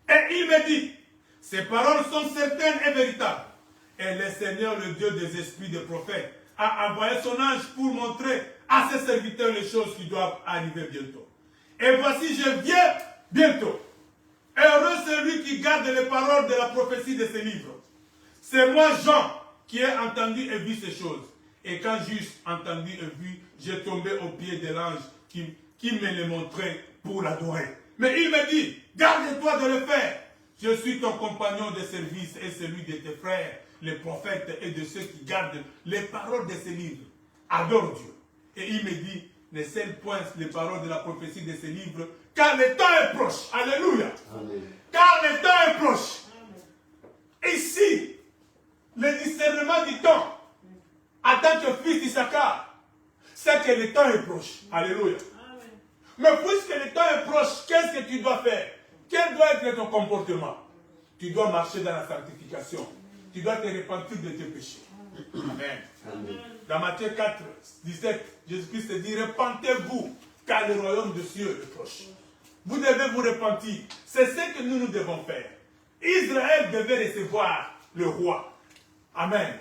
[SPEAKER 1] Et il me dit, ces paroles sont certaines et véritables. Et le Seigneur, le Dieu des esprits des prophètes, a envoyé son ange pour montrer à ses serviteurs les choses qui doivent arriver bientôt. Et voici, je viens bientôt. Heureux celui qui garde les paroles de la prophétie de ce livre. C'est moi, Jean, qui ai entendu et vu ces choses. Et quand j'eus entendu et vu, j'ai tombé aux pieds de l'ange qui me les montrait pour l'adorer. Mais il me dit, garde-toi de le faire. Je suis ton compagnon de service et celui de tes frères, les prophètes et de ceux qui gardent les paroles de ces livres. Adore Dieu. Et il me dit, les seuls points, les paroles de la prophétie de ces livres, car le temps est proche. Alléluia.
[SPEAKER 3] Amen.
[SPEAKER 1] Car le temps est proche. Ici, le discernement du temps, en tant que fils d'Issachar, c'est que le temps est proche. Alléluia. Mais puisque le temps est proche, qu'est-ce que tu dois faire? Quel doit être ton comportement? Tu dois marcher dans la sanctification. Tu dois te repentir de tes péchés. Amen.
[SPEAKER 3] Amen.
[SPEAKER 1] Dans Matthieu 4, 17, Jésus-Christ dit, repentez-vous, car le royaume de Dieu est proche. Vous devez vous repentir. C'est ce que nous devons faire. Israël devait recevoir le roi. Amen.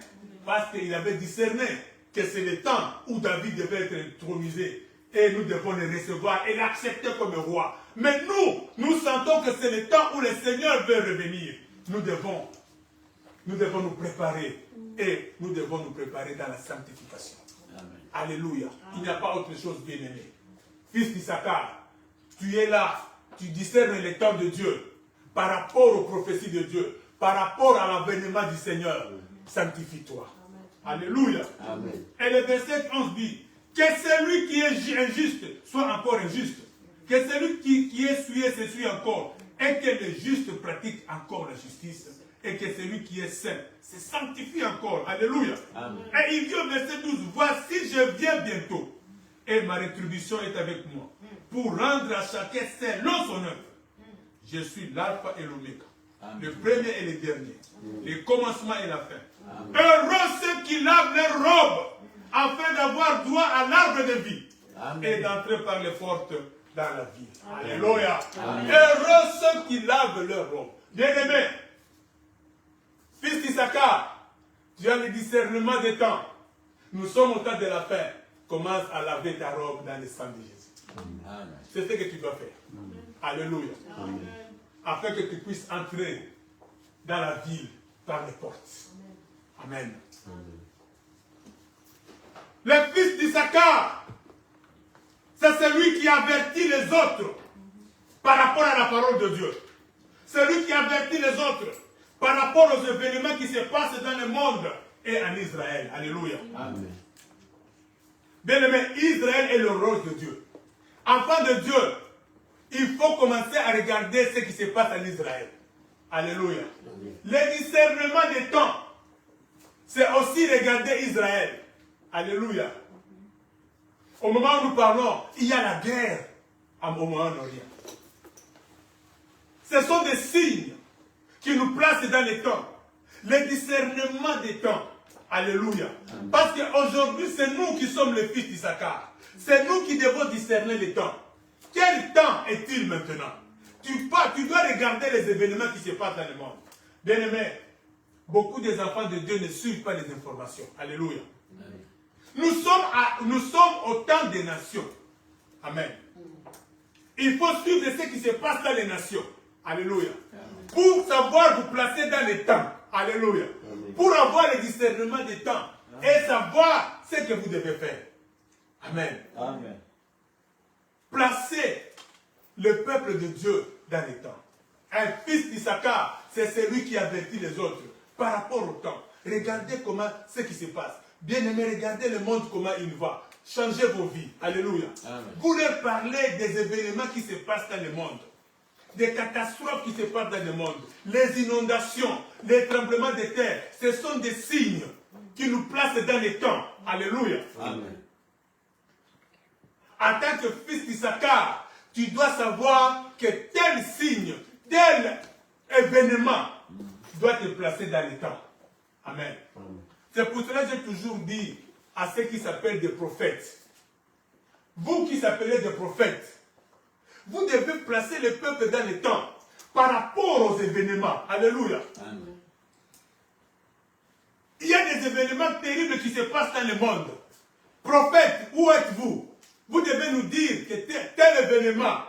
[SPEAKER 1] Parce qu'il avait discerné que c'est le temps où David devait être intronisé. Et nous devons le recevoir et l'accepter comme roi. Mais nous sentons que c'est le temps où le Seigneur veut revenir. Nous devons nous préparer. Et nous devons nous préparer dans la sanctification.
[SPEAKER 4] Amen.
[SPEAKER 1] Alléluia. Il n'y a pas autre chose, bien-aimé. Fils d'Issachar, tu es là, tu discernes le temps de Dieu par rapport aux prophéties de Dieu, par rapport à l'avènement du Seigneur. Sanctifie-toi. Alléluia.
[SPEAKER 3] Amen.
[SPEAKER 1] Et le verset 11 dit, que celui qui est injuste soit encore injuste, que celui qui est souillé se souille encore, et que le juste pratique encore la justice, et que celui qui est saint se sanctifie encore. Alléluia.
[SPEAKER 4] Amen.
[SPEAKER 1] Et il dit au verset 12, voici je viens bientôt, et ma rétribution est avec moi, pour rendre à chacun selon son œuvre. Je suis l'alpha et l'oméga, le premier et le dernier, le commencement et la fin. Heureux ceux qui lavent leurs robes, afin d'avoir droit à l'arbre de vie, et d'entrer par les portes dans la vie. Alléluia. Heureux ceux qui lavent leurs robes. Bien-aimés, fils d'Issachar, tu as le discernement des temps. Nous sommes au temps de la fin. Commence à laver ta robe dans le sang de Jésus.
[SPEAKER 4] Amen.
[SPEAKER 1] C'est ce que tu dois faire. Alléluia. Afin que tu puisses entrer dans la ville par les portes. Amen. Le fils d'Issachar, c'est celui qui avertit les autres par rapport à la parole de Dieu. Celui qui avertit les autres par rapport aux événements qui se passent dans le monde et en Israël. Alléluia.
[SPEAKER 3] Amen.
[SPEAKER 1] Bien-aimé, Israël est le rose de Dieu. Enfant de Dieu, il faut commencer à regarder ce qui se passe en Israël. Alléluia. Le discernement des temps, c'est aussi regarder Israël. Alléluia. Au moment où nous parlons, il y a la guerre au Moyen-Orient. Ce sont des signes qui nous placent dans les temps. Le discernement des temps. Alléluia. Parce qu'aujourd'hui, c'est nous qui sommes les fils d'Issachar. C'est nous qui devons discerner les temps. Quel temps est-il maintenant? Tu dois regarder les événements qui se passent dans le monde. Bien-aimés, beaucoup des enfants de Dieu ne suivent pas les informations. Alléluia. Nous sommes au temps des nations. Amen. Il faut suivre ce qui se passe dans les nations. Alléluia. Pour savoir vous placer dans les temps. Alléluia. Pour avoir le discernement des temps. Et savoir ce que vous devez faire. Amen.
[SPEAKER 4] Amen.
[SPEAKER 1] Placez le peuple de Dieu dans les temps. Un fils d'Issachar, c'est celui qui avertit les autres par rapport au temps. Regardez comment ce qui se passe. Bien-aimés, regardez le monde comment il va. Changez vos vies. Alléluia.
[SPEAKER 4] Amen.
[SPEAKER 1] Vous leur parlez des événements qui se passent dans le monde. Des catastrophes qui se passent dans le monde. Les inondations, les tremblements de terre. Ce sont des signes qui nous placent dans les temps. Alléluia.
[SPEAKER 3] Amen.
[SPEAKER 1] En tant que fils d'Issachar, tu dois savoir que tel signe, tel événement doit te placer dans les temps. Amen. C'est pour cela que j'ai toujours dit à ceux qui s'appellent des prophètes, vous qui s'appelez des prophètes, vous devez placer le peuple dans les temps par rapport aux événements. Alléluia.
[SPEAKER 4] Amen.
[SPEAKER 1] Il y a des événements terribles qui se passent dans le monde. Prophète, où êtes-vous? Vous devez nous dire que tel événement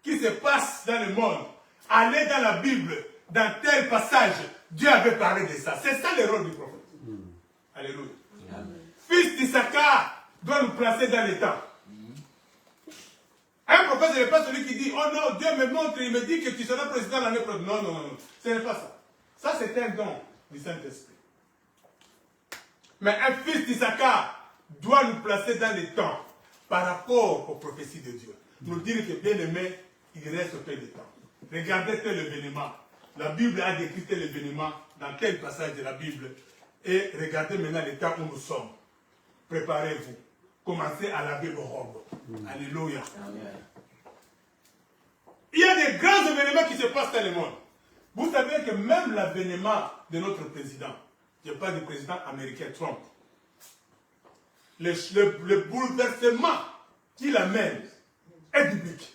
[SPEAKER 1] qui se passe dans le monde, allez dans la Bible, dans tel passage, Dieu avait parlé de ça. C'est ça le rôle du prophète. Alléluia.
[SPEAKER 4] Amen.
[SPEAKER 1] Fils d'Issachar doit nous placer dans les temps. Un prophète, ce n'est pas celui qui dit, oh non, Dieu me montre, il me dit que tu seras président l'année prochaine. Non, non, non. Ce n'est pas ça. Ça, c'est un don du Saint-Esprit. Mais un fils d'Issachar doit nous placer dans les temps par rapport aux prophéties de Dieu. Nous dire que bien aimé, il reste peu de temps. Regardez tel événement. La Bible a décrit tel événement dans tel passage de la Bible. Et regardez maintenant le temps où nous sommes. Préparez-vous. Commencez à laver vos robes. Alléluia.
[SPEAKER 4] Amen.
[SPEAKER 1] Il y a des grands événements qui se passent dans le monde. Vous savez que même l'avènement de notre président, je parle du président américain Trump, le bouleversement qu'il amène est biblique.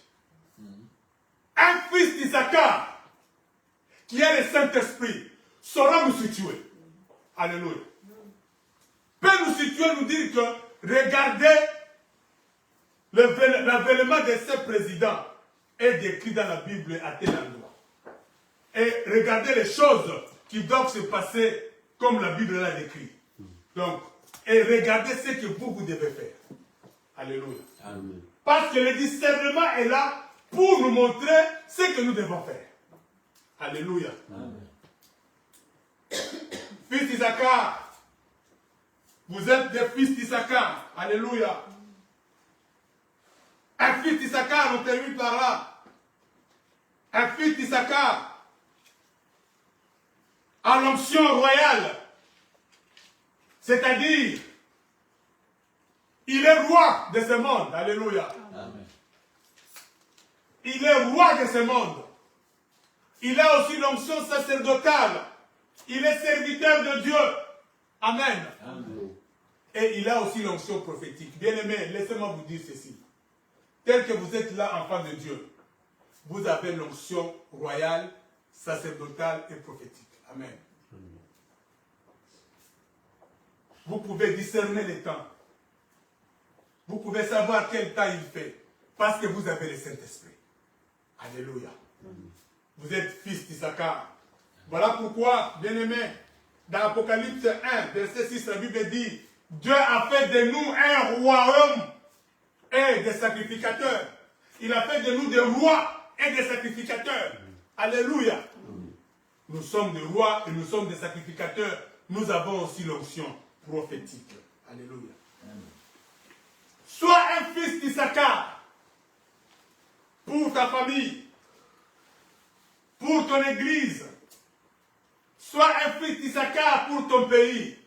[SPEAKER 1] Un fils d'Issachar, qui a le Saint-Esprit, saura nous situer. Alléluia. Peut nous situer, nous dire que regardez l'avènement de ce président est décrit dans la Bible à tel endroit. Et regardez les choses qui doivent se passer comme la Bible l'a décrit. Donc, et regardez ce que vous devez faire. Alléluia.
[SPEAKER 4] Amen.
[SPEAKER 1] Parce que le discernement est là pour nous montrer ce que nous devons faire. Alléluia.
[SPEAKER 4] Amen.
[SPEAKER 1] Fils d'Issachar, vous êtes des fils d'Issachar. Alléluia. Un fils d'Issachar, on termine par là. Un fils d'Issachar à l'onction royale. C'est-à-dire, il est roi de ce monde. Alléluia.
[SPEAKER 4] Amen.
[SPEAKER 1] Il est roi de ce monde. Il a aussi l'onction sacerdotale. Il est serviteur de Dieu. Amen.
[SPEAKER 4] Amen.
[SPEAKER 1] Et il a aussi l'onction prophétique. Bien-aimés, laissez-moi vous dire ceci. Tel que vous êtes là, enfant de Dieu, vous avez l'onction royale, sacerdotale et prophétique. Amen. Vous pouvez discerner les temps. Vous pouvez savoir quel temps il fait. Parce que vous avez le Saint-Esprit. Alléluia. Vous êtes fils d'Issachar. Voilà pourquoi, bien-aimés, dans Apocalypse 1, verset 6, la Bible dit, Dieu a fait de nous un royaume et des sacrificateurs. Il a fait de nous des rois et des sacrificateurs. Alléluia. Nous sommes des rois et nous sommes des sacrificateurs. Nous avons aussi l'onction prophétique. Alléluia. Sois un fils d'Issachar pour ta famille, pour ton église. Sois un fils d'Issachar pour ton pays.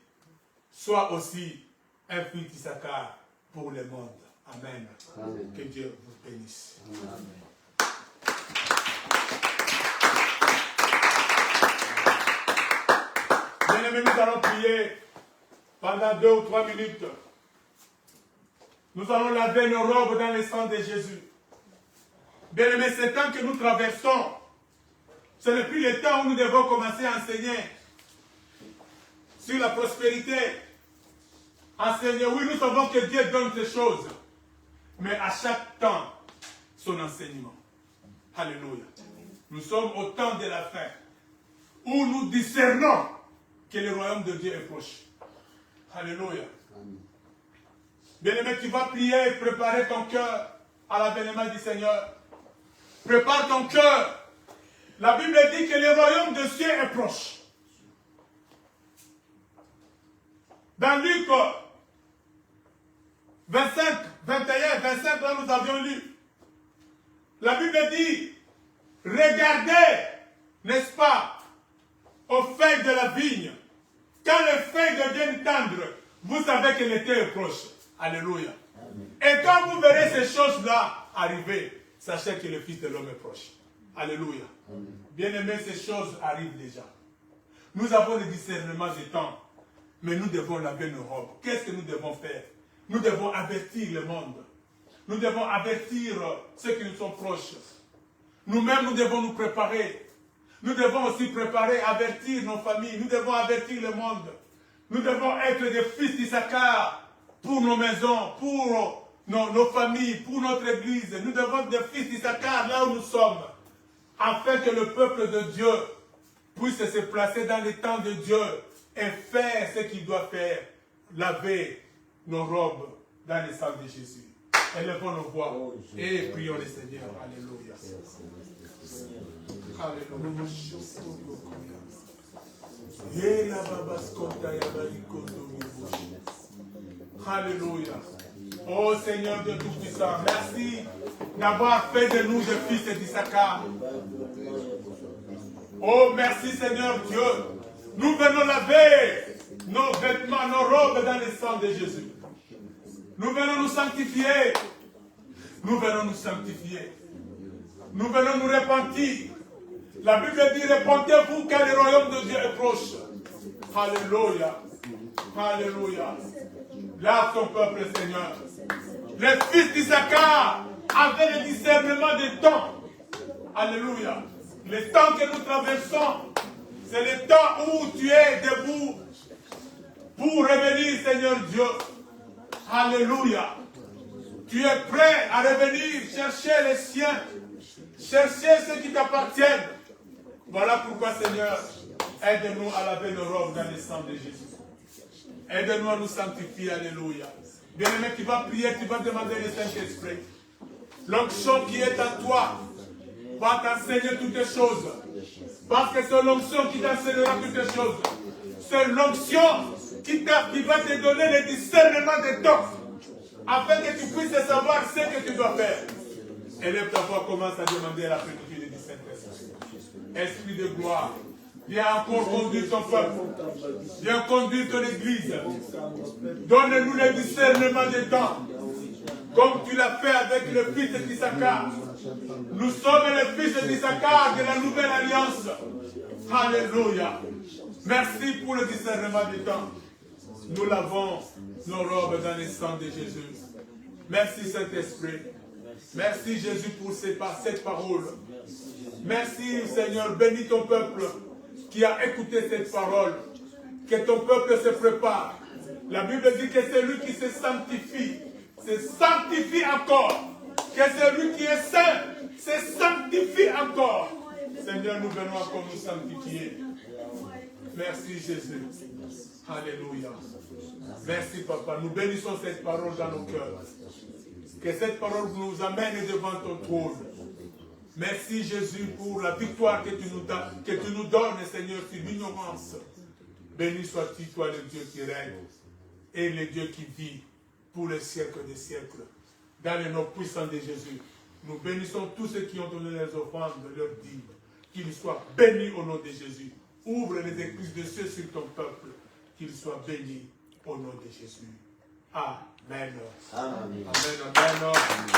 [SPEAKER 1] Sois aussi un fils d'Issachar pour le monde. Amen.
[SPEAKER 4] Amen.
[SPEAKER 1] Que Dieu vous bénisse.
[SPEAKER 4] Amen.
[SPEAKER 1] Bien-aimés, nous allons prier pendant 2 ou 3 minutes. Nous allons laver nos robes dans le sang de Jésus. Bien-aimés, c'est temps que nous traversons. Ce n'est plus le temps où nous devons commencer à enseigner sur la prospérité. Enseigner, oui, nous savons que Dieu donne ces choses. Mais à chaque temps, son enseignement. Alléluia. Nous sommes au temps de la fin, où nous discernons que le royaume de Dieu est proche. Alléluia. Bien-aimé, tu vas prier et préparer ton cœur à l'avènement du Seigneur. Prépare ton cœur. La Bible dit que le royaume de Dieu est proche. Dans Luc 25, 21, 25, là nous avions lu. La Bible dit, regardez, n'est-ce pas, aux feuilles de la vigne. Quand les feuilles deviennent tendres, vous savez que l'été est proche. Alléluia. Et quand vous verrez ces choses-là arriver, sachez que le Fils de l'homme est proche. Alléluia. Bien-aimés, ces choses arrivent déjà. Nous avons le discernement du temps, mais nous devons laver nos robes. Qu'est-ce que nous devons faire? Nous devons avertir le monde. Nous devons avertir ceux qui nous sont proches. Nous-mêmes, nous devons nous préparer. Nous devons aussi préparer, avertir nos familles. Nous devons avertir le monde. Nous devons être des fils d'Issachar pour nos maisons, pour nos familles, pour notre église. Nous devons être des fils d'Issachar là où nous sommes, afin que le peuple de Dieu puisse se placer dans les temps de Dieu et faire ce qu'il doit faire, laver nos robes dans le sang de Jésus. Élevons nos voix et prions le Seigneur. Alléluia. Alléluia. Alléluia. Oh Seigneur Dieu Tout-Puissant, merci d'avoir fait de nous des fils d'Issachar. Oh merci Seigneur Dieu. Nous venons laver nos vêtements, nos robes dans le sang de Jésus. Nous venons nous sanctifier. Nous venons nous sanctifier. Nous venons nous repentir. La Bible dit, repentez-vous car le royaume de Dieu est proche. Alléluia. Alléluia. Lave ton peuple, Seigneur. Les fils d'Issachar avaient le discernement des temps. Alléluia. Les temps que nous traversons, c'est le temps où tu es debout pour revenir, Seigneur Dieu. Alléluia. Tu es prêt à revenir chercher les siens, chercher ceux qui t'appartiennent. Voilà pourquoi, Seigneur, aide-nous à laver nos robes dans le sang de Jésus. Aide-nous à nous sanctifier. Alléluia. Bien-aimé, tu vas prier, tu vas demander le Saint-Esprit. L'onction qui est en toi va t'enseigner toutes les choses. Parce que c'est l'onction qui t'enseignera toutes les choses. C'est l'onction qui va te donner le discernement des temps. Afin que tu puisses savoir ce que tu dois faire. Élève ta voix, commence à demander la plénitude du Saint-Esprit. Esprit de gloire, viens encore conduire ton peuple. Viens conduire ton église. Donne-nous le discernement des temps. Comme tu l'as fait avec le fils d'Issachar. Nous sommes les fils d'Issachar de la nouvelle alliance. Alléluia. Merci pour le discernement des temps. Nous lavons nos robes dans le sang de Jésus. Merci Saint-Esprit. Merci Jésus pour cette parole. Merci Seigneur, bénis ton peuple qui a écouté cette parole. Que ton peuple se prépare. La Bible dit que c'est lui qui se sanctifie encore. Que celui qui est saint se sanctifie encore. Seigneur, nous venons encore nous sanctifier. Merci Jésus. Alléluia. Merci Papa. Nous bénissons cette parole dans nos cœurs. Que cette parole nous amène devant ton trône. Merci Jésus pour la victoire que tu nous donnes, Seigneur, sur l'ignorance. Béni sois-tu, toi, le Dieu qui règne et le Dieu qui vit pour les siècles des siècles. Dans le nom puissant de Jésus, nous bénissons tous ceux qui ont donné les offrandes de leur dîme. Qu'ils soient bénis au nom de Jésus. Ouvre les écluses de ceux sur ton peuple. Qu'ils soient bénis au nom de Jésus. Amen. Amen. Amen. Amen.